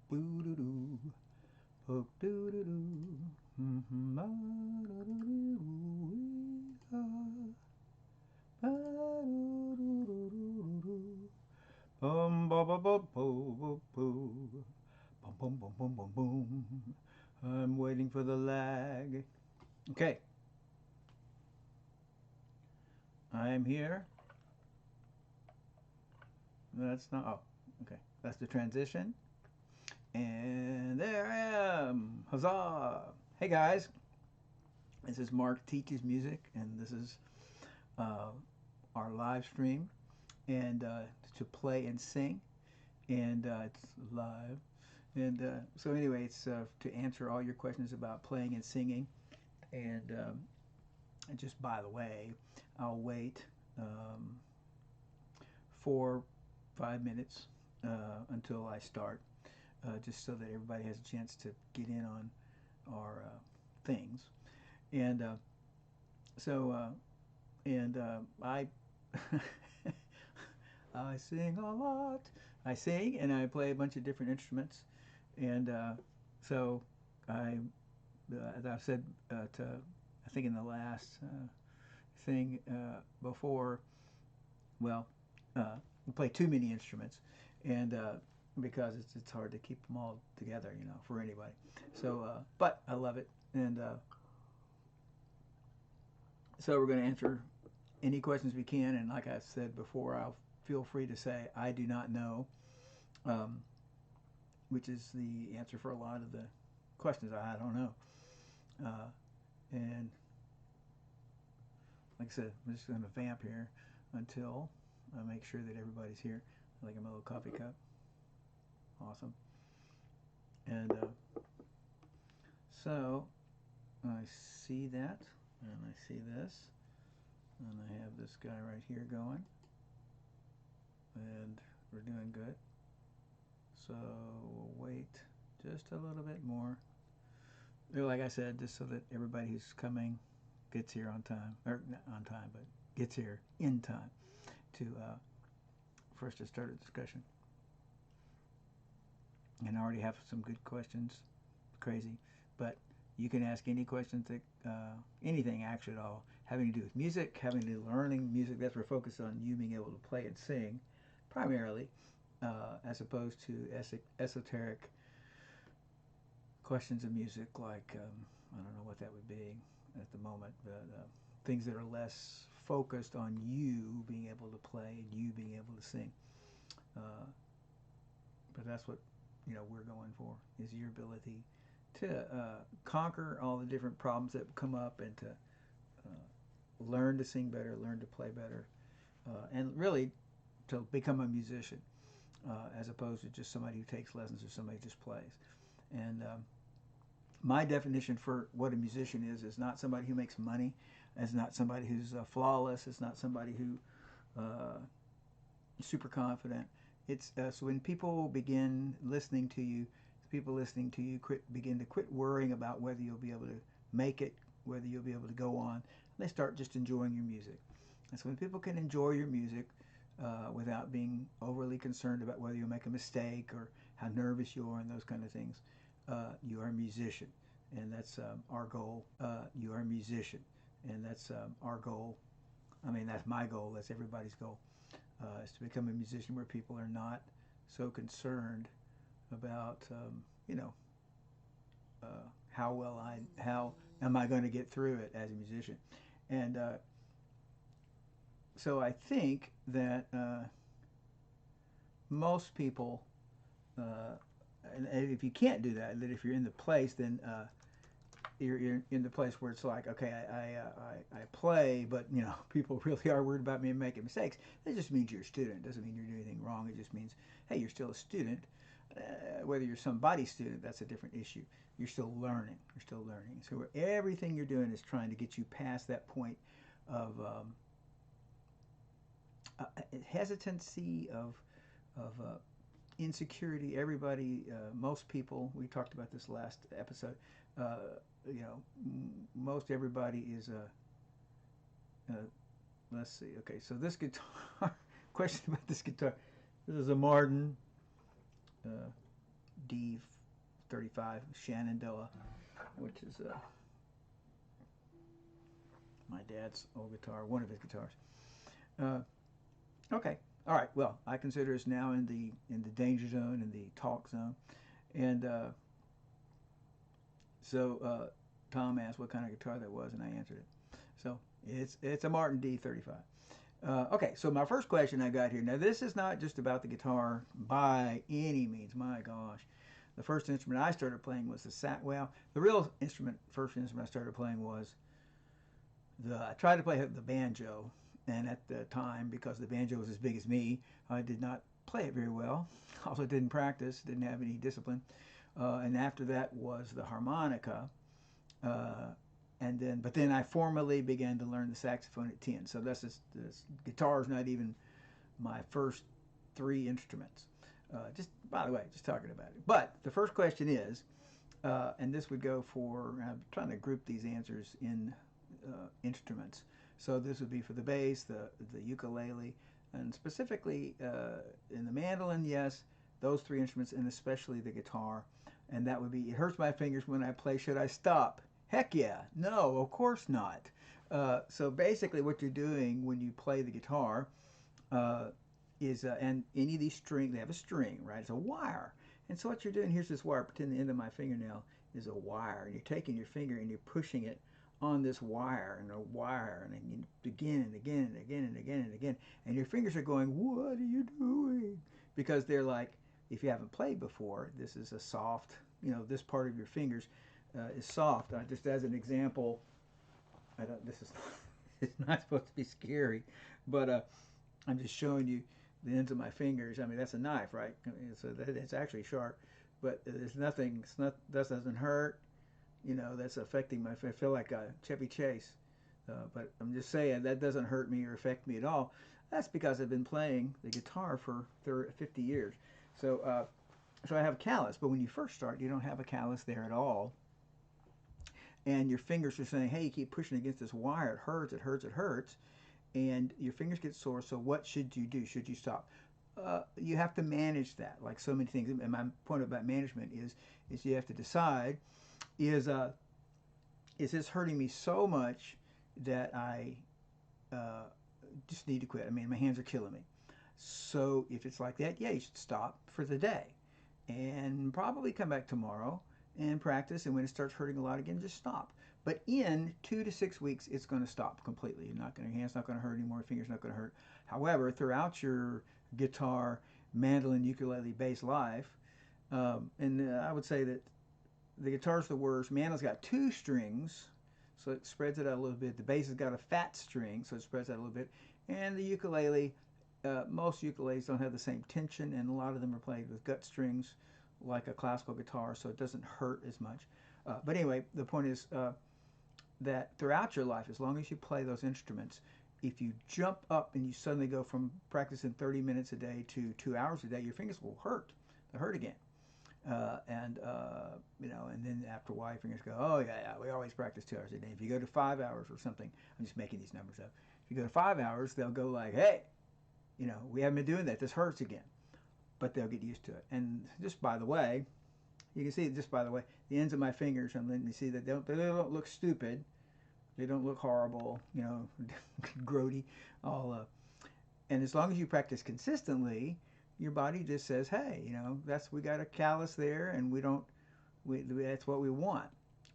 Boo doo doo. Poke doo doo doo. Ba doo doo doo. Ba doo doo doo doo doo. Bum ba ba ba boo boo boo. Boom boom boom boom boom boom. I'm waiting for the lag. Okay, I am here. That's not. Oh, okay. That's the transition. And there I am. Huzzah! Hey guys, this is Mark Teaches Music, and this is uh, our live stream, and to play and sing, and it's live. And so anyway, it's to answer all your questions about playing and singing. And just by the way, I'll wait 4 5 minutes until I start, just so that everybody has a chance to get in on our things. And so and I I sing a lot. I sing and I play a bunch of different instruments, and so I, as I've said I think in the last thing before, well, we play too many instruments, and because it's hard to keep them all together, for anybody. So, but I love it, and so we're going to answer any questions we can. And like I said before, I'll feel free to say I do not know, um, which is the answer for a lot of the questions. I don't know, and like I said, I'm just going to vamp here until I make sure that everybody's here. Like I'm a little coffee cup. Awesome. And so I see that, and I see this, and I have this guy right here going, and we're doing good. So we'll wait just a little bit more. Like I said, just so that everybody who's coming gets here on time, or not on time, but gets here in time to for us to start a discussion. And I already have some good questions. Crazy, but you can ask any questions that anything actually at all having to do with music, having to do with learning music. That's we're focused on you being able to play and sing, primarily, as opposed to esoteric questions of music like I don't know what that would be at the moment, but things that are less focused on you being able to play and you being able to sing. Uh, but that's what we're going for, is your ability to conquer all the different problems that come up, and to learn to sing better, learn to play better, and really to become a musician, as opposed to just somebody who takes lessons or somebody who just plays. And my definition for what a musician is not somebody who makes money. It's not somebody who's flawless. It's not somebody who uh, super confident. It's so when people begin listening to you, people listening to you begin to quit worrying about whether you'll be able to make it, whether you'll be able to go on. They start just enjoying your music. And so when people can enjoy your music without being overly concerned about whether you'll make a mistake or how nervous you are and those kind of things, you are a musician. And that's our goal. You are a musician. And that's our goal. I mean, that's my goal. That's everybody's goal, is to become a musician where people are not so concerned about, how am I going to get through it as a musician. And so I think that most people, and if you can't do that, that if you're in the place, then you're in the place where it's like, okay, I play, but people really are worried about me making mistakes. That just means you're a student. It doesn't mean you're doing anything wrong. It just means, hey, you're still a student. Whether you're somebody's student, that's a different issue. You're still learning. You're still learning. So everything you're doing is trying to get you past that point of hesitancy, of insecurity. Everybody, most people, we talked about this last episode. Most everybody is uh, let's see. Okay, so this guitar. Question about this guitar. This is a Martin. D35 Shenandoah, which is my dad's old guitar, one of his guitars. Okay, all right. Well, I consider us now in the danger zone, in the talk zone, and so Tom asked what kind of guitar that was, and I answered it. So it's a Martin D35. Okay, so my first question I got here. Now this is not just about the guitar by any means. My gosh, the first instrument I started playing was the well, the real first instrument I started playing was I tried to play the banjo, and at the time, because the banjo was as big as me, I did not play it very well. Also didn't practice, didn't have any discipline. And after that was the harmonica. But then I formally began to learn the saxophone at 10. So this guitar is not even my first three instruments. Just by the way, just talking about it. But the first question is, and this would go for, I'm trying to group these answers in instruments. So this would be for the bass, the ukulele, and specifically in the mandolin, yes, those three instruments, and especially the guitar. And that would be, it hurts my fingers when I play, should I stop? Heck yeah, no, of course not. So basically what you're doing when you play the guitar is, and any of these strings, they have a string, right? It's a wire. And so what you're doing, here's this wire, pretend the end of my fingernail is a wire. And you're taking your finger and you're pushing it on this wire and a wire, and then again and again and again and again and again. And your fingers are going, what are you doing? Because they're like, if you haven't played before, this is a soft, this part of your fingers is soft. Just as an example, this is it's not supposed to be scary, but I'm just showing you the ends of my fingers. I mean, that's a knife, right? So it's actually sharp, but there's nothing, that doesn't hurt. That's affecting my, I feel like a Chevy Chase. But I'm just saying that doesn't hurt me or affect me at all. That's because I've been playing the guitar for 50 years. So I have a callus, but when you first start, you don't have a callus there at all. And your fingers are saying, hey, you keep pushing against this wire. It hurts, it hurts, it hurts. And your fingers get sore, so what should you do? Should you stop? You have to manage that, like so many things. And my point about management is you have to decide, is this hurting me so much that I just need to quit? I mean, my hands are killing me. So if it's like that, yeah, you should stop for the day and probably come back tomorrow and practice. And when it starts hurting a lot again, just stop. But in 2 to 6 weeks, it's going to stop completely. Your hand's not going to hurt anymore. Your finger's not going to hurt. However, throughout your guitar, mandolin, ukulele, bass life, and I would say that the guitar's the worst. Mandolin's got 2 strings, so it spreads it out a little bit. The bass has got a fat string, so it spreads out a little bit. And the ukulele, most ukuleles don't have the same tension, and a lot of them are played with gut strings, like a classical guitar, so it doesn't hurt as much. But anyway, the point is that throughout your life, as long as you play those instruments, if you jump up and you suddenly go from practicing 30 minutes a day to 2 hours a day, your fingers will hurt. They'll hurt again. And then after a while, your fingers go, oh, yeah, we always practice 2 hours a day. If you go to 5 hours or something, I'm just making these numbers up. If you go to 5 hours, they'll go like, hey, we haven't been doing that. This hurts again. But they'll get used to it. And just by the way, you can see, just by the way, the ends of my fingers, I'm letting you see that they don't look stupid. They don't look horrible, grody, all. And as long as you practice consistently, your body just says, hey, we got a callus there, and that's what we want.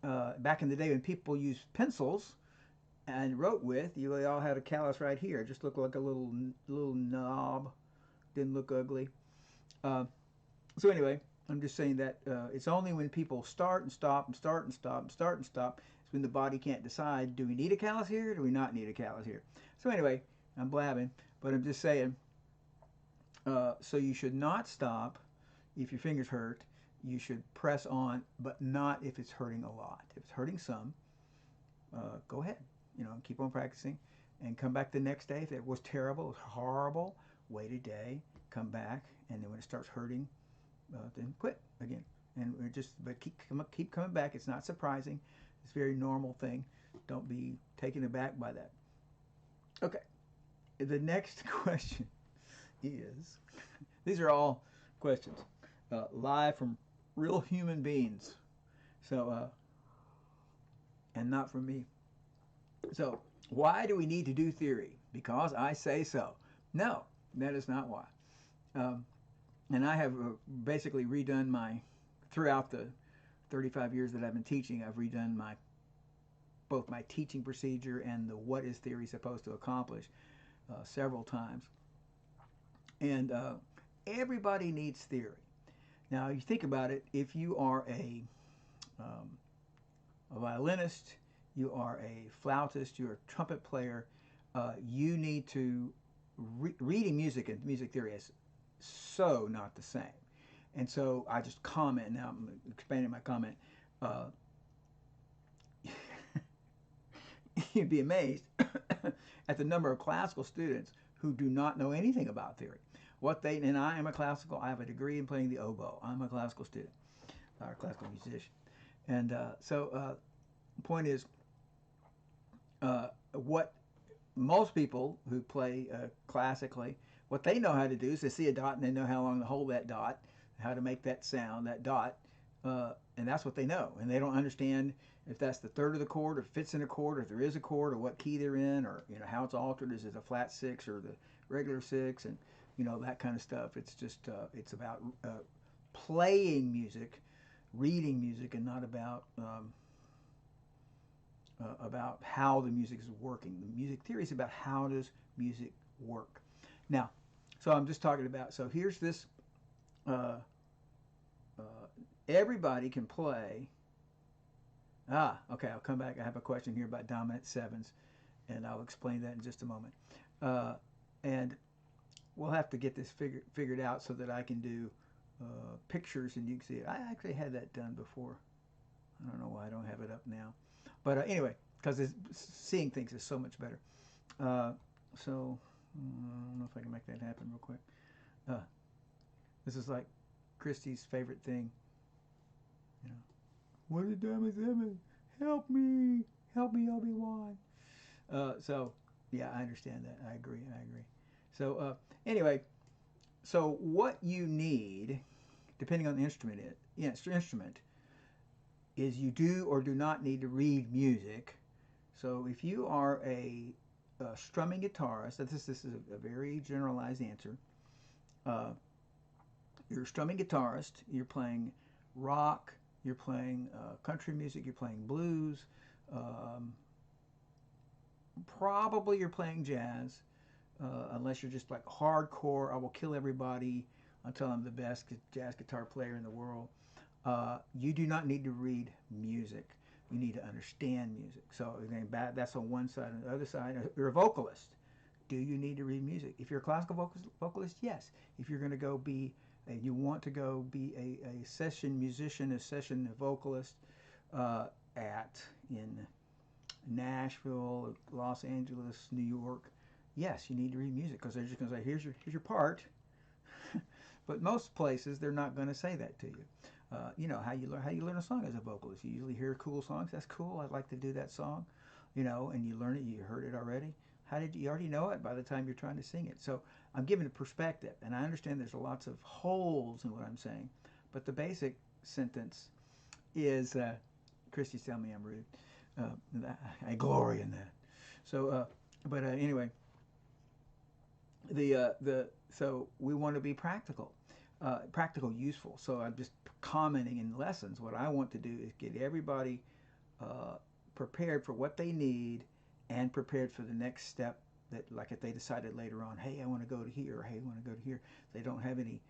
Back in the day when people used pencils and wrote with, they all had a callus right here. It just looked like a little knob. Didn't look ugly. So anyway, I'm just saying that it's only when people start and stop and start and stop and start and stop, it's when the body can't decide, do we need a callus here or do we not need a callus here? So anyway, I'm blabbing, but I'm just saying, so you should not stop if your fingers hurt. You should press on, but not if it's hurting a lot. If it's hurting some, go ahead, keep on practicing and come back the next day. If it was terrible, it was horrible, wait a day, come back, and then when it starts hurting, then quit again. And but keep coming back. It's not surprising. It's a very normal thing. Don't be taken aback by that. Okay. The next question is, these are all questions. live from real human beings. So, and not from me. So, why do we need to do theory? Because I say so. No, that is not why. Um, and I have basically redone throughout the 35 years that I've been teaching, I've redone both my teaching procedure and the what is theory supposed to accomplish several times. And everybody needs theory. Now, you think about it, if you are a violinist, you are a flautist, you're a trumpet player, you need to, reading music and music theory is so not the same. And so I just comment, now I'm expanding my comment, you'd be amazed at the number of classical students who do not know anything about theory. And I am I have a degree in playing the oboe. I'm a classical student, or classical musician. And the point is, what most people who play classically, what they know how to do is they see a dot and they know how long to hold that dot, how to make that sound, that dot, and that's what they know. And they don't understand if that's the third of the chord, or fits in a chord, or if there is a chord, or what key they're in, or how it's altered. Is it a flat six or the regular six, and that kind of stuff. It's just it's about playing music, reading music, and not about how the music is working. The music theory is about how does music work. Now, so I'm just talking about. So here's this. Everybody can play. Okay, I'll come back. I have a question here about dominant sevens, and I'll explain that in just a moment. And we'll have to get this figured out so that I can do pictures and you can see it. I actually had that done before. I don't know why I don't have it up now. But anyway, because seeing things is so much better. So I don't know if I can make that happen real quick. This is like Christy's favorite thing. What is damage? Help me, Obi-Wan. So yeah, I understand that. I agree. So anyway, so what you need, depending on the instrument, is you do or do not need to read music. So if you are a strumming guitarist, this is a very generalized answer. You're a strumming guitarist. You're playing rock. You're playing country music. You're playing blues. Probably you're playing jazz, unless you're just like hardcore. I will kill everybody until I'm the best jazz guitar player in the world. You do not need to read music. You need to understand music. So again, that's on one side. On the other side, you're a vocalist. Do you need to read music? If you're a classical vocalist, yes. If you're going to go be you want to go be a session musician, a session vocalist in Nashville, Los Angeles, New York, yes, you need to read music because they're just going to say, here's your part. But most places they're not going to say that to you. How you learn a song as a vocalist. You usually hear cool songs. That's cool. I'd like to do that song. And you learn it. You heard it already. You already know it by the time you're trying to sing it. So I'm giving a perspective, and I understand there's lots of holes in what I'm saying, but the basic sentence is, Christy's telling me I'm rude. I glory in that. So, but anyway, so we want to be practical, useful. So I'm just commenting in lessons. What I want to do is get everybody prepared for what they need and prepared for the next step. That, like, if they decided later on, hey, I want to go to here, or hey, I want to go to here, they don't have any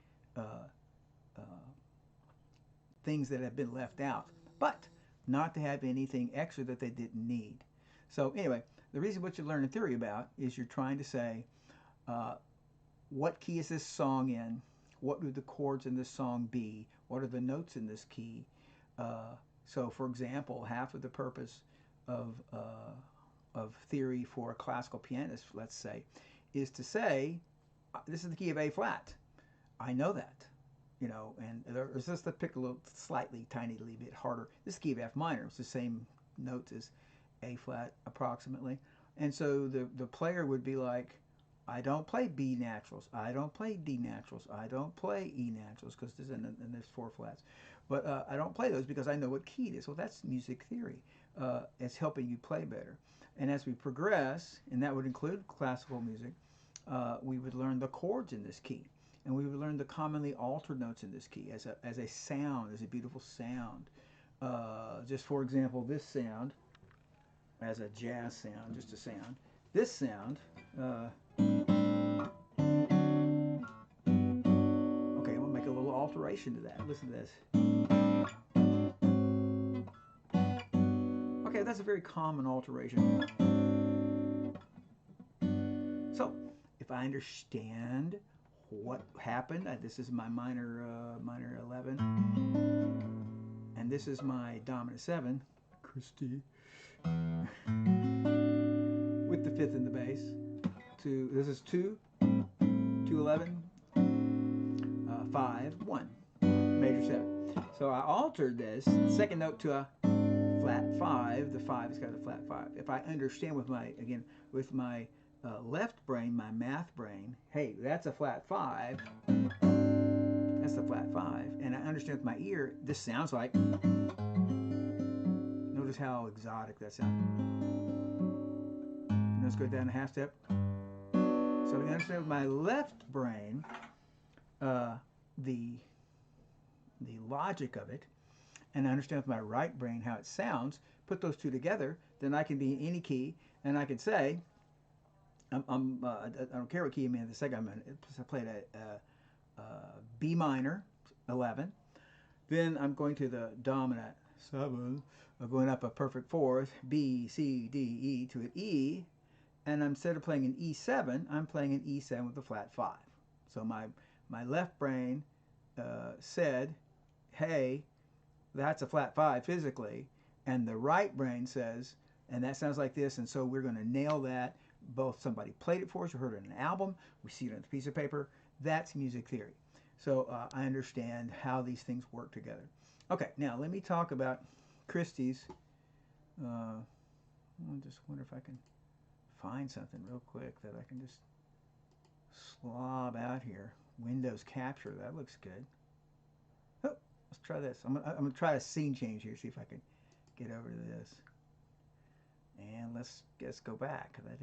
things that have been left out, but not to have anything extra that they didn't need. So anyway, the reason what you're learning theory about is you're trying to say, what key is this song in? What would the chords in this song be? What are the notes in this key? So for example, half of the purpose of theory for a classical pianist, let's say, is to say, this is the key of A flat. I know that, and there's just to pick a little tiny bit harder. This is the key of F minor. It's the same notes as A flat approximately. And so the player would be like, I don't play B naturals. I don't play D naturals. I don't play E naturals because there's 4 flats. But I don't play those because I know what key it is. Well, that's music theory. It's helping you play better. And as we progress, and that would include classical music, we would learn the chords in this key. And we would learn the commonly altered notes in this key as a sound, as a beautiful sound. Just for example, this sound, as a jazz sound, just a sound. This sound, okay, I'm going to make a little alteration to that. Listen to this. Okay, that's a very common alteration. So, if I understand what happened, this is my minor 11, and this is my dominant 7, Christy, with the 5th in the bass. This is 2, 11, 5, 1, major 7. So I altered this second note to a flat 5. The 5 has got a flat 5. If I understand with my left brain, my math brain, hey, that's a flat 5. That's the flat 5. And I understand with my ear, this sounds like, notice how exotic that sounds. Let's go down a half step. So I understand with my left brain the logic of it, and I understand with my right brain how it sounds. Put those two together, then I can be in any key, and I can say, I don't care what key I'm in. The second I'm in, I played a B minor 11. Then I'm going to the dominant 7. I'm going up a perfect 4th, B, C, D, E to an E. And instead of playing an E7, I'm playing an E7 with a flat 5. So my left brain said, hey, that's a flat 5 physically. And the right brain says, and that sounds like this, and so we're going to nail that. Both somebody played it for us, we heard it in an album, we see it on a piece of paper. That's music theory. So I understand how these things work together. Okay, now let me talk about Christie's. I just wonder if I can find something real quick that I can just slob out here. Windows capture, that looks good. Oh, let's try this. I'm gonna try a scene change here, see if I can get over to this. And let's go back, because I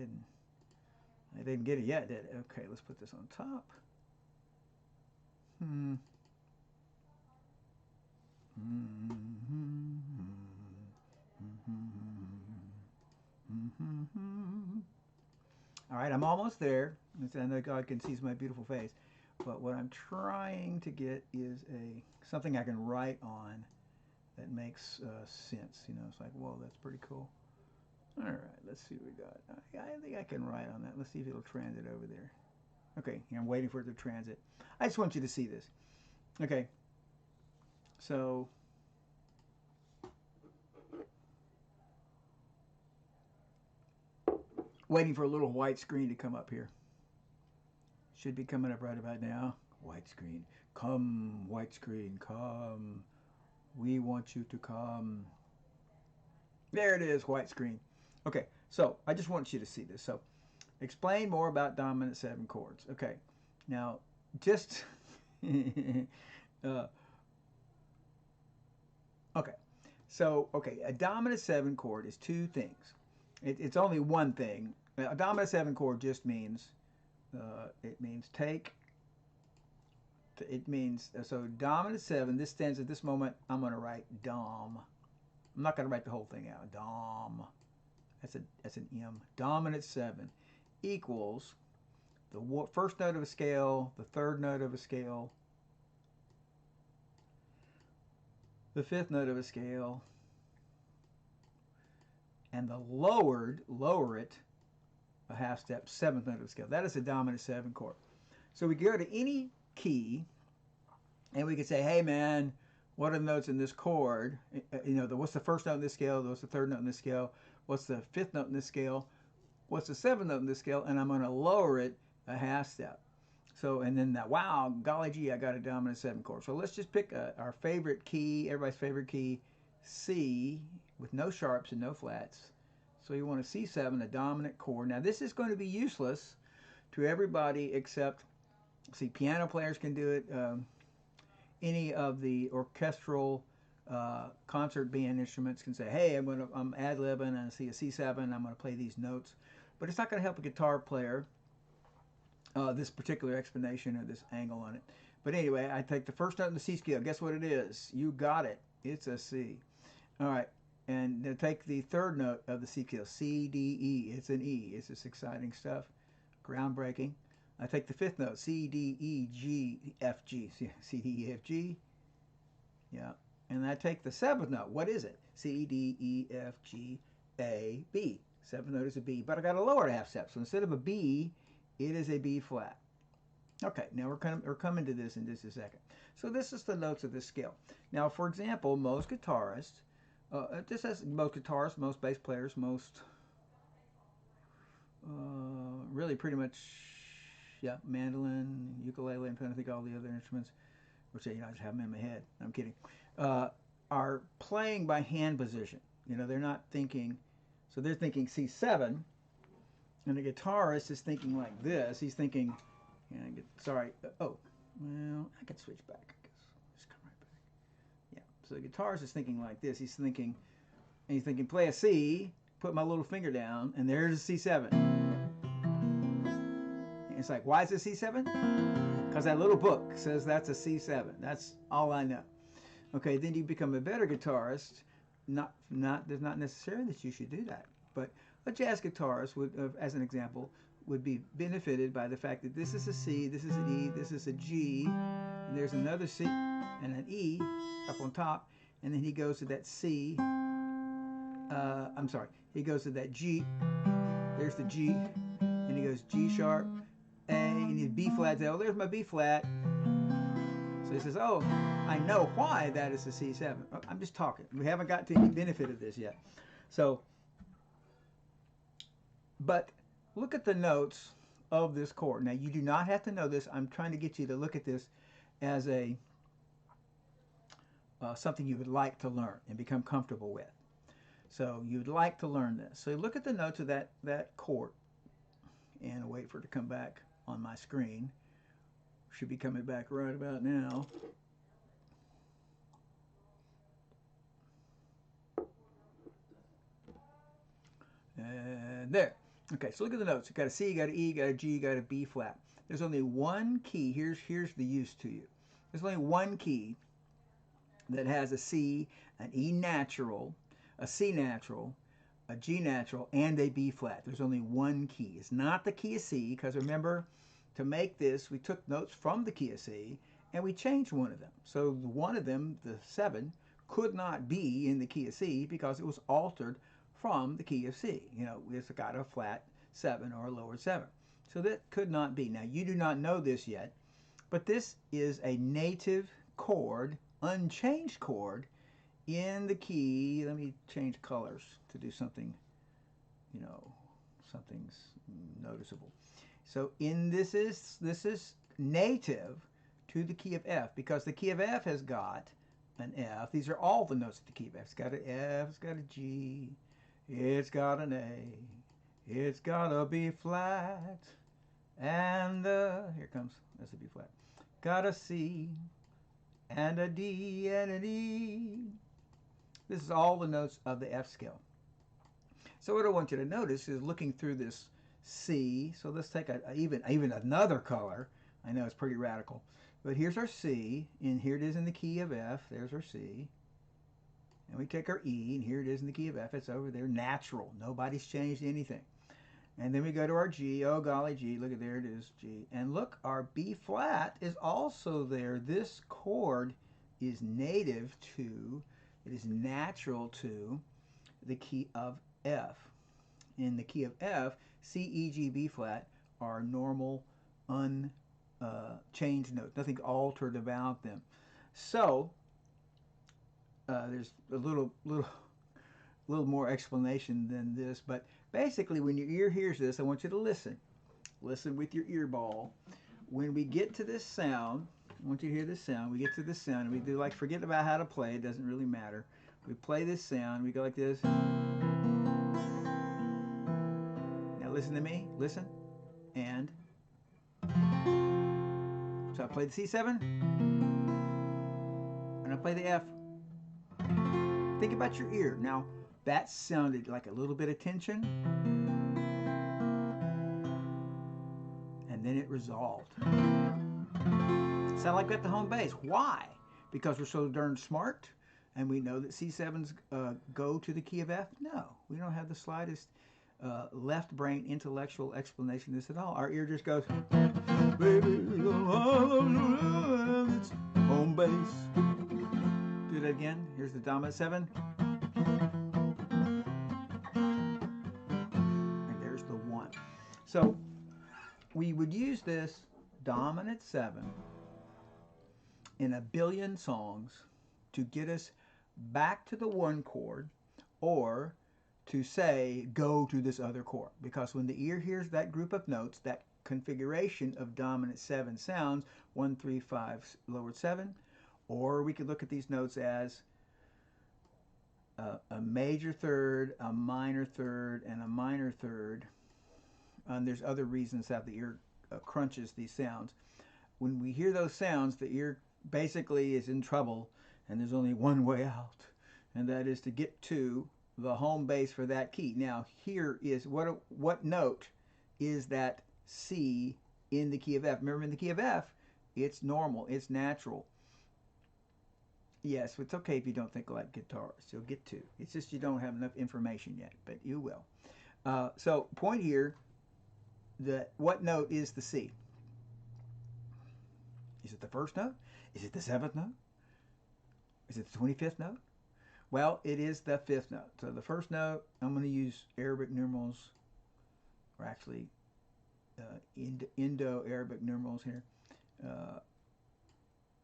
didn't get it yet, did it? Okay, let's put this on top. All right, I'm almost there. I know God can see my beautiful face, but what I'm trying to get is something I can write on that makes sense. You know, it's like, whoa, that's pretty cool. All right, let's see what we got. I think I can write on that. Let's see if it'll transit over there. Okay, I'm waiting for it to transit. I just want you to see this. Okay, so waiting for a little white screen to come up here. Should be coming up right about now. White screen. Come, white screen, come. We want you to come. There it is, white screen. Okay, so I just want you to see this. So explain more about dominant 7 chords. Okay, now just okay. So a dominant 7 chord is 2 things. It's only one thing. A dominant 7 chord just means it means take. It means so dominant 7. This stands at this moment. I'm going to write dom. I'm not going to write the whole thing out. Dom. That's an M. Dominant 7 equals the first note of a scale, the third note of a scale, the 5th note of a scale, and the lower it a half step, 7th note of a scale. That is a dominant 7 chord. So we go to any key, and we can say, hey man, what are the notes in this chord? You know, what's the first note in this scale? What's the third note in this scale? What's the 5th note in this scale? What's the 7th note in this scale? And I'm going to lower it a half step. So, and then that, wow, golly gee, I got a dominant 7 chord. So let's just pick our favorite key, everybody's favorite key, C, with no sharps and no flats. So you want a C7, a dominant chord. Now this is going to be useless to everybody except, see, piano players can do it. Any of the orchestral concert band instruments can say, hey, I'm ad-libbing and I see a C7, I'm going to play these notes. But it's not going to help a guitar player, this particular explanation or this angle on it. But anyway, I take the first note in the C scale. Guess what it is? You got it. It's a C. All right. And then take the third note of the C scale, C, D, E. It's an E. It's this exciting stuff. Groundbreaking. I take the fifth note, C, D, E, G, F, G. C, D, E, F, G. Yeah. And I take the seventh note. What is it? C, D, E, F, G, A, B. Seventh note is a B. But I got a lower half step. So instead of a B, it is a B flat. Okay, now we're coming to this in just a second. So this is the notes of this scale. Now, for example, most guitarists, most bass players, most, really pretty much, yeah, mandolin, ukulele, I'm trying to think of all the other instruments, which I just have them in my head. I'm kidding. Are playing by hand position. They're not thinking, so they're thinking C7, and the guitarist is thinking like this. He's thinking, sorry, oh, well, I can switch back, I guess. Just come right back. Yeah, so the guitarist is thinking like this. He's thinking, play a C, put my little finger down, and there's a C7. And it's like, why is it C7? Because that little book says that's a C7. That's all I know. Okay, then you become a better guitarist. There's not necessarily that you should do that, but a jazz guitarist would, as an example, would be benefited by the fact that this is a C, this is an E, this is a G, and there's another C and an E up on top, and then he goes to that C, he goes to that G, there's the G, and he goes G sharp, A, and he's B flat, oh, there's my B flat. So he says, oh, I know why that is a C7. I'm just talking. We haven't got to any benefit of this yet. So, but look at the notes of this chord. Now, you do not have to know this. I'm trying to get you to look at this as a something you would like to learn and become comfortable with. So you'd like to learn this. So look at the notes of that chord, and I'll wait for it to come back on my screen. Should be coming back right about now. And there. Okay, so look at the notes. You got a C, you got an E, you got a G, you got a B flat. There's only one key. Here's the use to you. There's only one key that has a C, an E natural, a C natural, a G natural, and a B flat. There's only one key. It's not the key of C, because remember, to make this, we took notes from the key of C, and we changed one of them. So one of them, the 7, could not be in the key of C because it was altered from the key of C. It's got a flat 7 or a lower 7. So that could not be. Now, you do not know this yet, but this is a native chord, unchanged chord, in the key. Let me change colors to do something, something's noticeable. So this is native to the key of F, because the key of F has got an F. These are all the notes of the key of F. It's got an F, it's got a G, it's got an A, it's got a B flat, and here comes, that's a B flat. Got a C, and a D, and an E. This is all the notes of the F scale. So what I want you to notice is looking through this C. So let's take even another color. I know it's pretty radical, but here's our C, and here it is in the key of F. There's our C, and we take our E, and here it is in the key of F. It's over there, natural. Nobody's changed anything. And then we go to our G. Oh golly, G. Look at, there it is, G. And look, our B flat is also there. This chord is native to, it is natural to the key of F. In the key of F, C, E, G, B flat are normal, unchanged notes. Nothing altered about them. So there's a little more explanation than this, but basically, when your ear hears this, I want you to listen. Listen with your ear ball. When we get to this sound, I want you to hear this sound. We get to this sound, and we do, like, forget about how to play. It doesn't really matter. We play this sound. We go like this. Now listen to me. Listen. And So I play the C7, and I play the F. Think about your ear. Now, that sounded like a little bit of tension, and then it resolved. It sounded like we got the home bass. Why? Because we're so darn smart, and we know that C7s go to the key of F? No, we don't have the slightest left brain intellectual explanation of this at all. Our ear just goes, baby, it's home bass. Do that again. Here's the dominant 7. And there's the 1. So we would use this dominant 7 in a billion songs to get us back to the 1 chord, or to say go to this other chord. Because when the ear hears that group of notes, that configuration of dominant 7 sounds, 1, 3, 5, lowered 7, or we could look at these notes as a major third, a minor third, and a minor third. And there's other reasons that the ear crunches these sounds. When we hear those sounds, the ear basically is in trouble, and there's only one way out, and that is to get to the home bass for that key. Now, here is what note is that C in the key of F? Remember, in the key of F, it's normal, it's natural. Yes, it's okay if you don't think like guitarists. You'll get to. It's just you don't have enough information yet, but you will. So, point here, what note is the C? Is it the first note? Is it the 7th note? Is it the 25th note? Well, it is the 5th note. So the first note, I'm going to use Arabic numerals, or actually Indo-Arabic numerals here.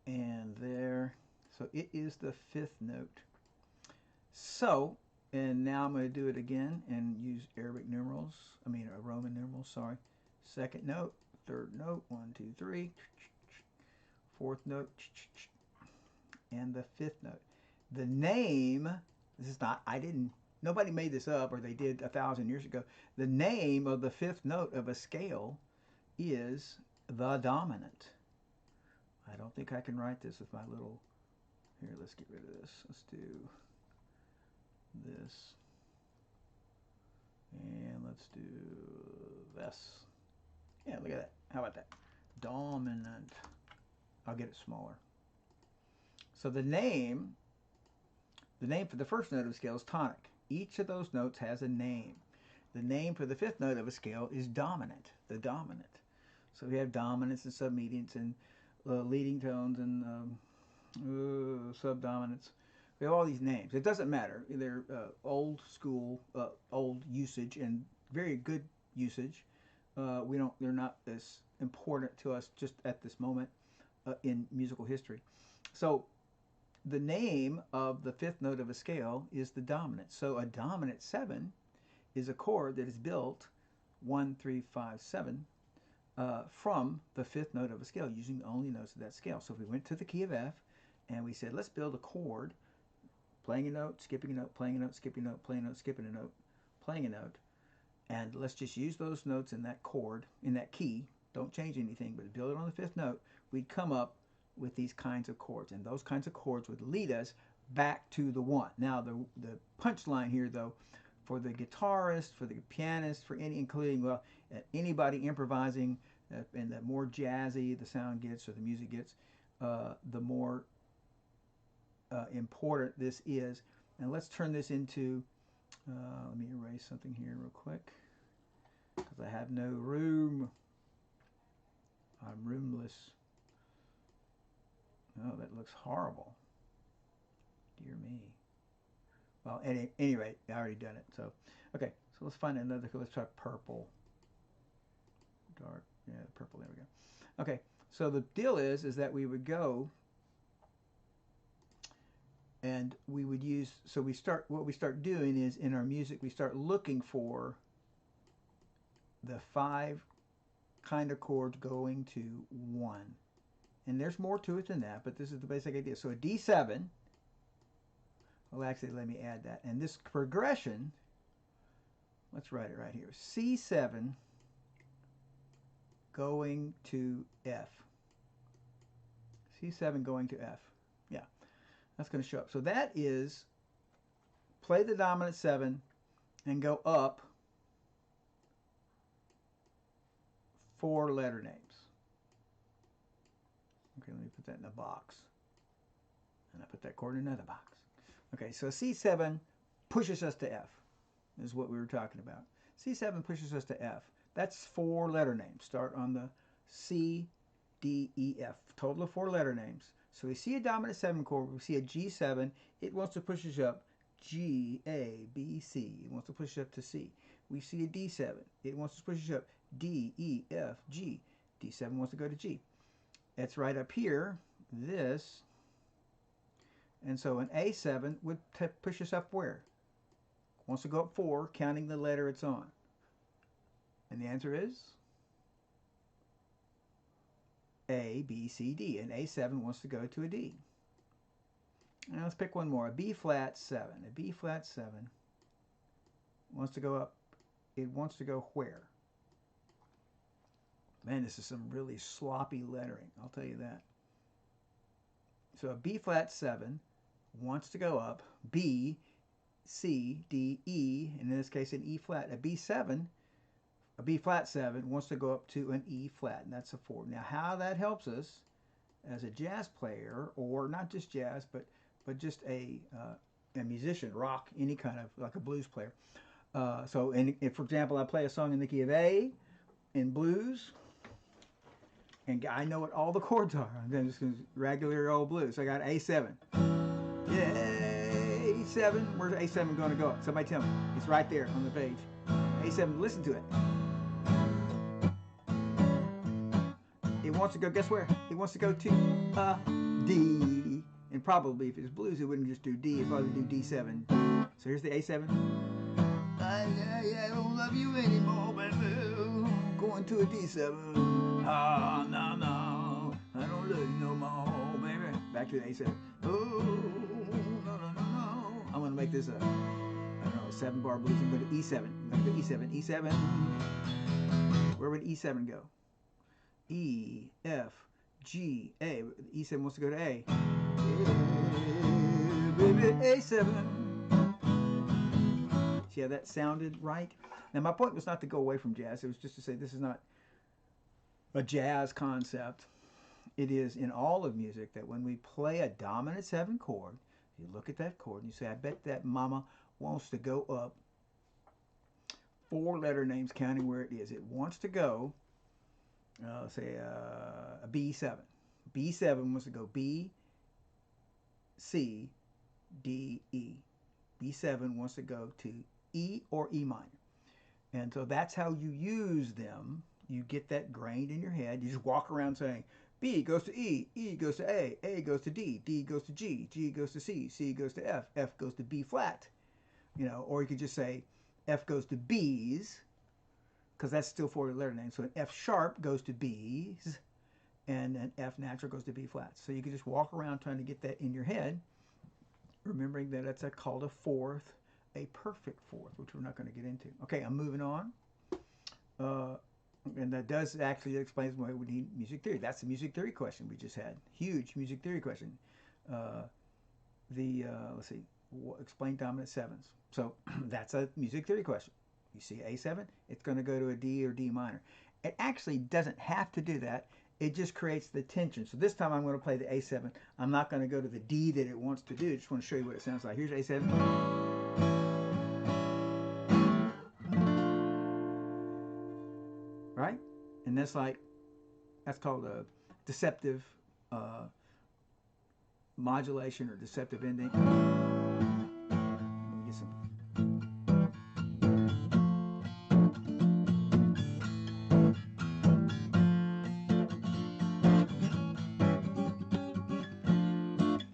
And there. So it is the 5th note. So, and now I'm going to do it again and use Arabic numerals. Roman numerals, sorry. 2nd note, 3rd note, 1, 2, 3. 4th note, and the 5th note. The name, this is not, nobody made this up, or they did 1,000 years ago. The name of the 5th note of a scale is the dominant. I don't think I can write this with my little, here, let's get rid of this. Let's do this. And let's do this. Yeah, look at that. How about that? Dominant. I'll get it smaller. So the name for the first note of a scale is tonic. Each of those notes has a name. The name for the 5th note of a scale is dominant, the dominant. So we have dominants and submediants and leading tones and subdominants. We have all these names. It doesn't matter. They're old school, old usage and very good usage. They're not as important to us just at this moment in musical history. So the name of the 5th note of a scale is the dominant. So a dominant 7 is a chord that is built 1, 3, 5, 7 from the 5th note of a scale, using only notes of that scale. So if we went to the key of F and we said, let's build a chord, playing a note, skipping a note, playing a note, skipping a note, playing a note, skipping a note, playing a note, and let's just use those notes in that chord, in that key, don't change anything, but build it on the 5th note, we'd come up with these kinds of chords, and those kinds of chords would lead us back to the 1. Now, the punchline here, though, for the guitarist, for the pianist, for including anybody improvising, and the more jazzy the sound gets or the music gets, the more important this is. And let's turn this into, let me erase something here real quick, because I have no room. I'm roomless. Oh, that looks horrible. Dear me. Well, at any rate, I already done it. So, okay. So let's find another. Let's try purple. Dark. Yeah, purple. There we go. Okay. So the deal is that we would go and we would use. So what we start doing is in our music we start looking for the 5 kind of chords going to 1. And there's more to it than that, but this is the basic idea. So a D7, well, actually, let me add that. And this progression, let's write it right here. C7 going to F. C7 going to F. Yeah, that's going to show up. So that is play the dominant 7 and go up 4 letter names. Okay, let me put that in a box. And I put that chord in another box. Okay, so C7 pushes us to F, is what we were talking about. C7 pushes us to F. That's 4 letter names. Start on the C, D, E, F. Total of 4 letter names. So we see a dominant 7 chord. We see a G7. It wants to push us up G, A, B, C. It wants to push us up to C. We see a D7. It wants to push us up D, E, F, G. D7 wants to go to G. It's right up here, this. And so an A7 would push us up where? Wants to go up 4, counting the letter it's on. And the answer is A, B, C, D. And A7 wants to go to a D. Now let's pick one more. A B flat 7. A B flat 7 wants to go up. It wants to go where? Man, this is some really sloppy lettering, I'll tell you that. So a B flat 7 wants to go up B, C, D, E, and in this case an E flat. A B7, a B flat 7 wants to go up to an E flat, and that's a 4. Now how that helps us as a jazz player, or not just jazz, but just a musician, rock, any kind of, like a blues player. So if, for example, I play a song in the key of A in blues, and I know what all the chords are. I'm then just going to regular old blues. So I got A7. Yeah, A7. Where's A7 going to go? Somebody tell me. It's right there on the page. A7. Listen to it. It wants to go. Guess where? It wants to go to a D. And probably if it's blues, it wouldn't just do D. It'd probably do D7. So here's the A7. I don't love you anymore, baby. Going to a D7. Oh, no, I don't love you no more, baby. Back to the A7. Oh, no. I'm going to make this a 7-bar blues. I'm going to E7. I'm going to go E7. E7. Where would E7 go? E, F, G, A. E7 wants to go to A. Yeah, baby, A7. See how that sounded right? Now, my point was not to go away from jazz. It was just to say this is not a jazz concept. It is in all of music that when we play a dominant 7 chord, you look at that chord and you say, I bet that mama wants to go up 4 letter names counting where it is. It wants to go, say, a B7. B7 wants to go B, C, D, E. B7 wants to go to E or E minor. And so that's how you use them. You get that grained in your head. You just walk around saying, B goes to E goes to A goes to D goes to G goes to C goes to F goes to B flat. You know, or you could just say F goes to B's, because that's still 4 letter names. So an F sharp goes to B's, and an F natural goes to B flat. So you can just walk around trying to get that in your head, remembering that it's called a fourth, a perfect fourth, which we're not going to get into. Okay, I'm moving on. And that does actually explain why we need music theory. That's the music theory question we just had. Huge music theory question. Let's see, explain dominant 7s. So that's a music theory question. You see A7, it's going to go to a D or D minor. It actually doesn't have to do that. It just creates the tension. So this time I'm going to play the A7. I'm not going to go to the D that it wants to do. I just want to show you what it sounds like. Here's A7. Right? And that's called a deceptive modulation or deceptive ending. Let me get some.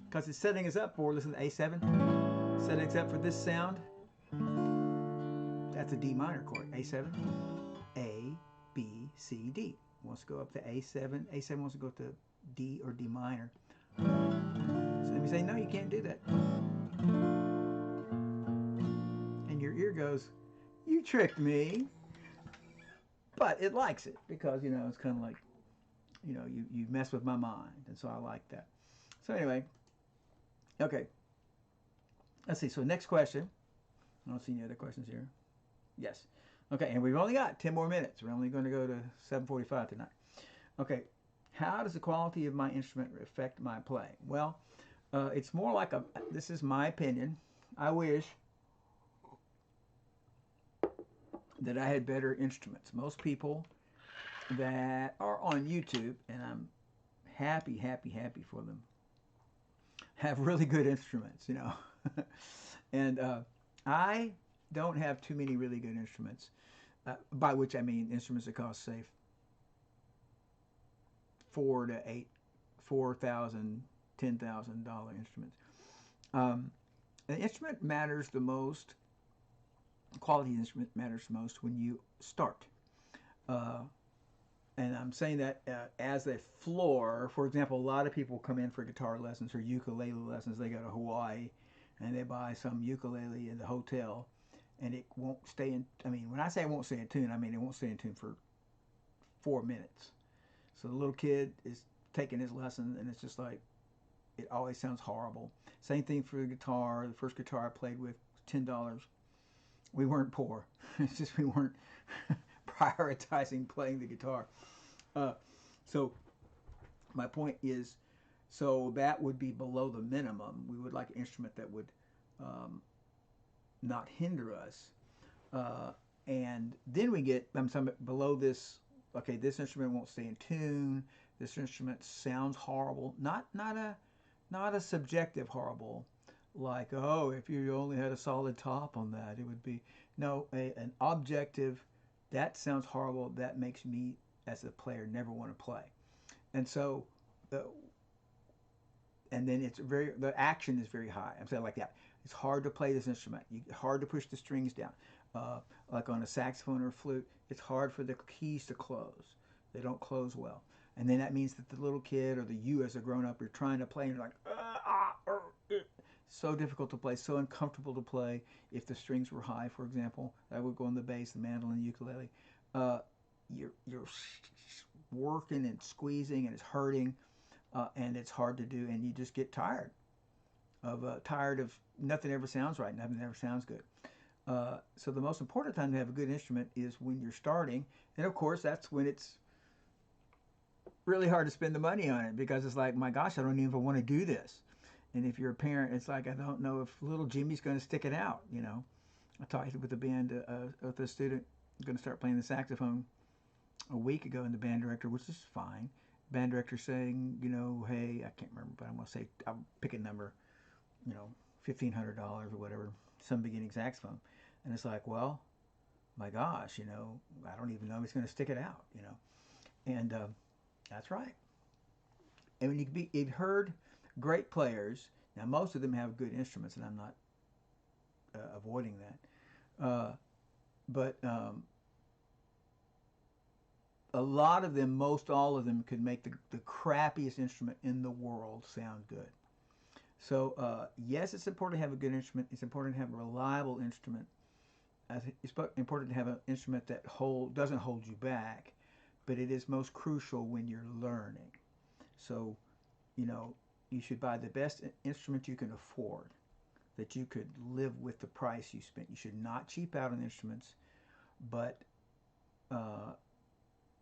Because it's setting us up for, listen to A7, setting us up for this sound. That's a D minor chord. A7, A, B, C, D. Wants to go up to A7. A7 wants to go to D or D minor. So let me say, no, you can't do that. And your ear goes, you tricked me. But it likes it because, you know, it's kind of like you mess with my mind, and so I like that. So anyway, okay, let's see. So next question. I don't see any other questions here. Yes. Okay, and we've only got 10 more minutes. We're only going to go to 7:45 tonight. Okay, how does the quality of my instrument affect my playing? Well, it's more like this is my opinion. I wish that I had better instruments. Most people that are on YouTube, and I'm happy, happy, happy for them, have really good instruments, and I don't have too many really good instruments, by which I mean instruments that cost, say, $4,000, $10,000 instruments. The instrument matters the most. Quality instrument matters most when you start. And I'm saying that as a floor. For example, a lot of people come in for guitar lessons or ukulele lessons. They go to Hawaii and they buy some ukulele in the hotel, and it won't stay in. I mean, when I say it won't stay in tune, I mean it won't stay in tune for 4 minutes. So the little kid is taking his lesson, and it's just like, it always sounds horrible. Same thing for the guitar. The first guitar I played with was $10. We weren't poor. It's just we weren't prioritizing playing the guitar. So my point is, so that would be below the minimum. We would like an instrument that would not hinder us. And then we get, I'm talking below this. Okay, this instrument won't stay in tune. This instrument sounds horrible. Not a subjective horrible, like, oh, if you only had a solid top on that, it would be. No, an objective, that sounds horrible. That makes me, as a player, never want to play. And so, and then the action is very high. I'm saying like that. It's hard to play this instrument. Hard to push the strings down. Like on a saxophone or a flute, it's hard for the keys to close. They don't close well. And then that means that the little kid or you as a grown-up, you're trying to play and you're like, so difficult to play, so uncomfortable to play. If the strings were high, for example, that would go on the bass, the mandolin, the ukulele. You're working and squeezing, and it's hurting, and it's hard to do, and you just get tired of nothing ever sounds right, nothing ever sounds good. So the most important time to have a good instrument is when you're starting, and of course that's when it's really hard to spend the money on it, because it's like, my gosh, I don't even want to do this. And if you're a parent, it's like, I don't know if little Jimmy's going to stick it out. I talked with the band, with a student going to start playing the saxophone a week ago, and the band director, which is fine, band director saying, hey, I can't remember, but I'm going to say, I'll pick a number, $1,500 or whatever, some beginning saxophone. And it's like, well, my gosh, I don't even know if he's going to stick it out, And that's right. And when you've heard great players, now most of them have good instruments, and I'm not avoiding that. But a lot of them, most all of them, could make the crappiest instrument in the world sound good. So yes, it's important to have a good instrument. It's important to have a reliable instrument. It's important to have an instrument that doesn't hold you back, but it is most crucial when you're learning. So, you should buy the best instrument you can afford, that you could live with the price you spent. You should not cheap out on instruments, but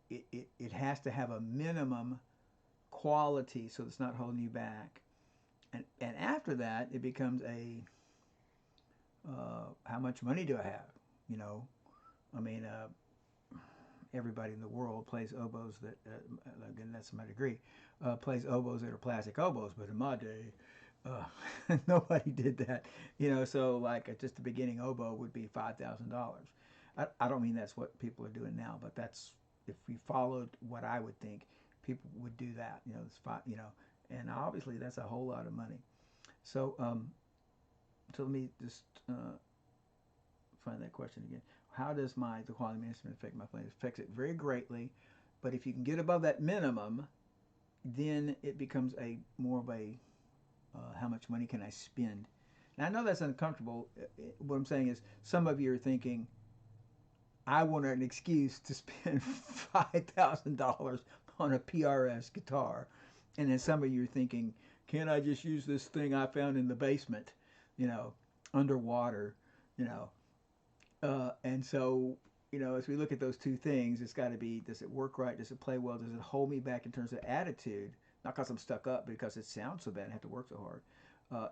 it has to have a minimum quality so it's not holding you back. And after that, it becomes how much money do I have? I mean, everybody in the world plays oboes that, again, that's my degree, plays oboes that are plastic oboes, but in my day, nobody did that. So like just a beginning oboe would be $5,000. I don't mean that's what people are doing now, but that's, if we followed what I would think, people would do that. And obviously that's a whole lot of money. So so let me just find that question again. How does the quality of my instrument affect my playing? It affects it very greatly, but if you can get above that minimum, then it becomes more of a how much money can I spend? Now I know that's uncomfortable. What I'm saying is, some of you are thinking, I want an excuse to spend $5,000 on a PRS guitar, and then some of you are thinking, can't I just use this thing I found in the basement, you know, underwater, you know? And so, you know, as we look at those two things, it's got to be, does it work right? Does it play well? Does it hold me back in terms of attitude? Not because I'm stuck up, but because it sounds so bad and I have to work so hard.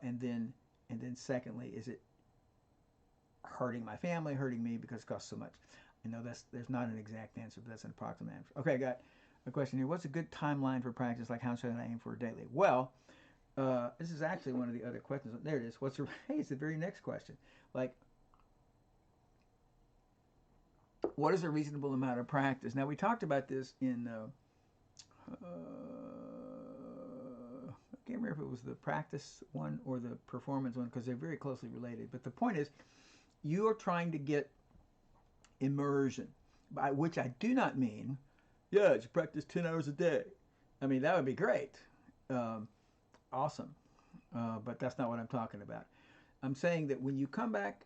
And then secondly, is it hurting my family, hurting me because it costs so much? I know there's not an exact answer, but that's an approximate answer. Okay, I got a question here. What's a good timeline for practice? Like, how should I aim for daily? Well, this is actually one of the other questions. There it is. Hey, it's the very next question. Like, what is a reasonable amount of practice? Now, we talked about this in, I can't remember if it was the practice one or the performance one, because they're very closely related. But the point is, you are trying to get immersion, by which I do not mean, yeah, you practice 10 hours a day. I mean, that would be great. Awesome. But that's not what I'm talking about. I'm saying that when you come back,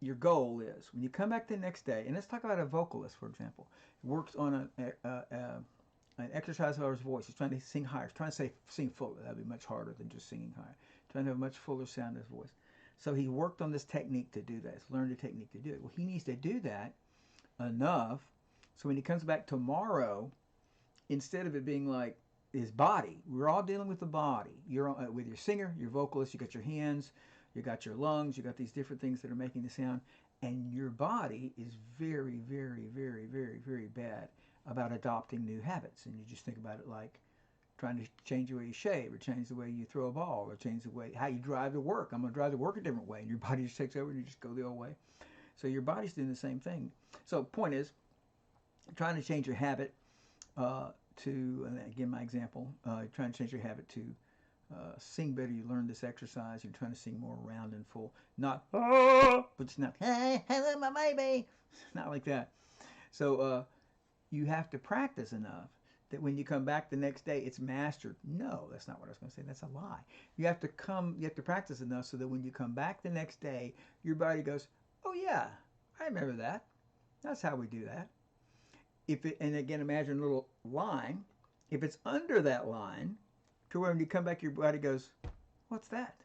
your goal is, when you come back the next day, and let's talk about a vocalist, for example, who works on an exercise of his voice. He's trying to sing higher. He's trying to sing fuller. That would be much harder than just singing higher. Trying to have a much fuller sound in his voice. So he worked on this technique to do that. He's learned a technique to do it. Well, he needs to do that enough so when he comes back tomorrow, instead of it being like his body, we're all dealing with the body. You're with your singer, your vocalist, you got your hands, you got your lungs, you got these different things that are making the sound, and your body is very, very, very, very, very bad about adopting new habits. And you just think about it like trying to change the way you shave, or change the way you throw a ball, or change the way how you drive to work. I'm going to drive to work a different way, and your body just takes over and you just go the old way. So your body's doing the same thing. So point is, trying to change your habit to, and again my example, trying to change your habit to sing better. You learn this exercise. You're trying to sing more round and full, not but it's not hey hello my baby, not like that. So you have to practice enough that when you come back the next day, it's mastered. No, that's not what I was going to say. That's a lie. You have to practice enough so that when you come back the next day, your body goes, oh yeah, I remember that. That's how we do that. And again, imagine a little line. If it's under that line, to where when you come back, your body goes, what's that?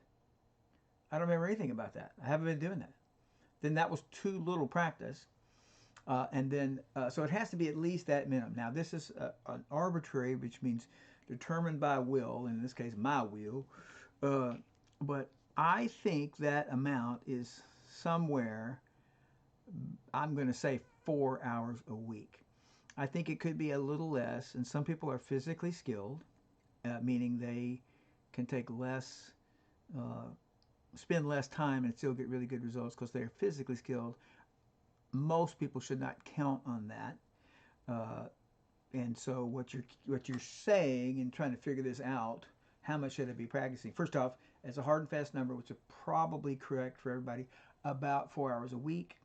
I don't remember anything about that. I haven't been doing that. Then that was too little practice. So it has to be at least that minimum. Now, this is an arbitrary, which means determined by will, in this case, my will. But I think that amount is somewhere, I'm going to say 4 hours a week. I think it could be a little less, and some people are physically skilled, meaning they can take less, spend less time and still get really good results because they're physically skilled. Most people should not count on that. And so what you're saying and trying to figure this out, how much should I be practicing? First off, as a hard and fast number, which is probably correct for everybody, about 4 hours a week.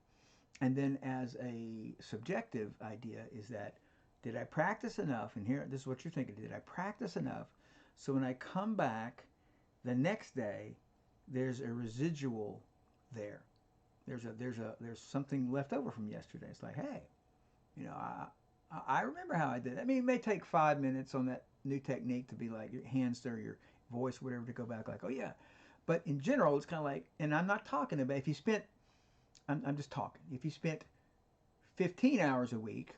And then as a subjective idea is that, did I practice enough? And here, this is what you're thinking. Did I practice enough so when I come back the next day, there's a residual there. There's something left over from yesterday. It's like, hey, you know, I remember how I did it. I mean, it may take 5 minutes on that new technique to be like your hands or your voice, whatever, to go back like, oh yeah. But in general, it's kind of like, and I'm not talking about if you spent, I'm just talking. If you spent 15 hours a week,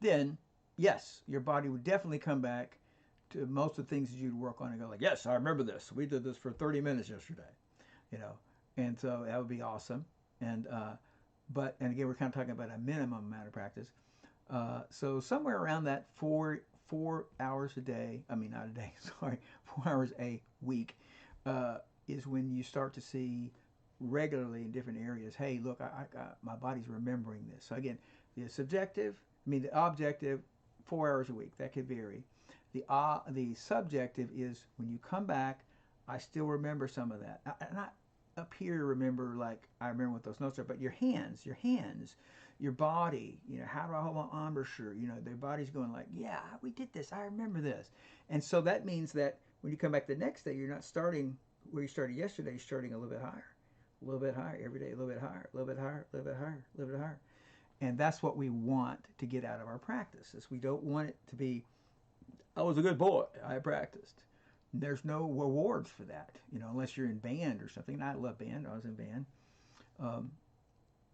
then yes, your body would definitely come back to most of the things that you'd work on and go like, yes, I remember this. We did this for 30 minutes yesterday, you know. And so that would be awesome. And again, we're kind of talking about a minimum amount of practice. So somewhere around that 4 hours a day, I mean, not a day, sorry, 4 hours a week is when you start to see regularly in different areas, hey, look, my body's remembering this. So again, the objective, 4 hours a week. That could vary. The subjective is when you come back, I still remember some of that. Not up here to remember like I remember what those notes are, but your hands, your body, you know, how do I hold my embouchure? You know, their body's going like, yeah, we did this. I remember this. And so that means that when you come back the next day, you're not starting where you started yesterday. You're starting a little bit higher every day, a little bit higher, a little bit higher, a little bit higher, a little bit higher. And that's what we want to get out of our practice. Is we don't want it to be, I was a good boy, I practiced. There's no rewards for that, unless you're in band or something. And I love band. I was in band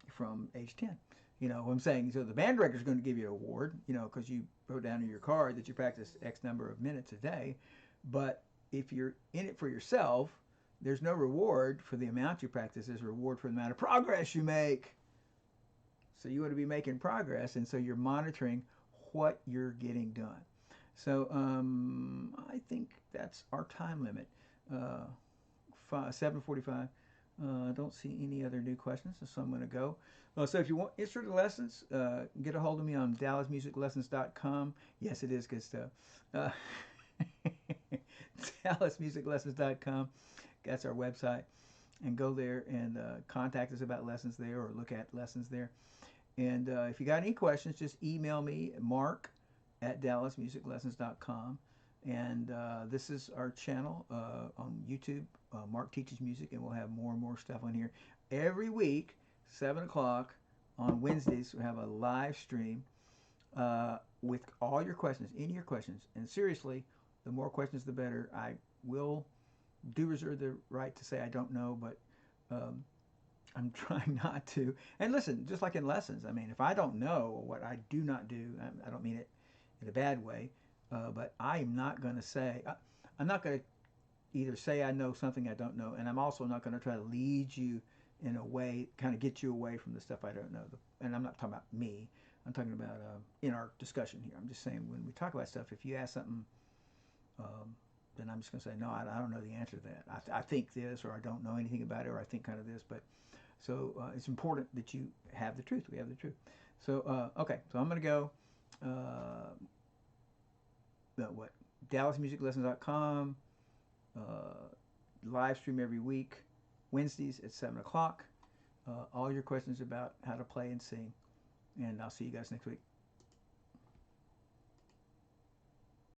from age 10. What I'm saying. So the band director is going to give you an award, because you wrote down in your card that you practice X number of minutes a day. But if you're in it for yourself, there's no reward for the amount you practice. There's a reward for the amount of progress you make. So you want to be making progress, and so you're monitoring what you're getting done. So I think that's our time limit. 7:45. I don't see any other new questions, so I'm going to go. So if you want interested in lessons, get a hold of me on dallasmusiclessons.com. Yes, it is good stuff. dallasmusiclessons.com. That's our website. And go there and contact us about lessons there, or look at lessons there. And if you got any questions, just email me, mark@dallasmusiclessons.com. And this is our channel on YouTube, Mark Teaches Music, and we'll have more and more stuff on here. Every week, 7 o'clock on Wednesdays, we have a live stream with all your questions, any of your questions. And seriously, the more questions, the better. I do reserve the right to say I don't know, but I'm trying not to. And listen, just like in lessons, I mean, if I don't know what I do not do, I don't mean it in a bad way, but I'm not going to say, I'm not going to either say I know something I don't know, and I'm also not going to try to lead you in a way, kind of get you away from the stuff I don't know. And I'm not talking about me. I'm talking about in our discussion here. I'm just saying, when we talk about stuff, if you ask something, then I'm just going to say, no, I don't know the answer to that. I think this, or I don't know anything about it, or I think kind of this. But so it's important that you have the truth. We have the truth. So, okay, so I'm going to go, dallasmusiclessons.com, live stream every week, Wednesdays at 7 o'clock. All your questions about how to play and sing. And I'll see you guys next week.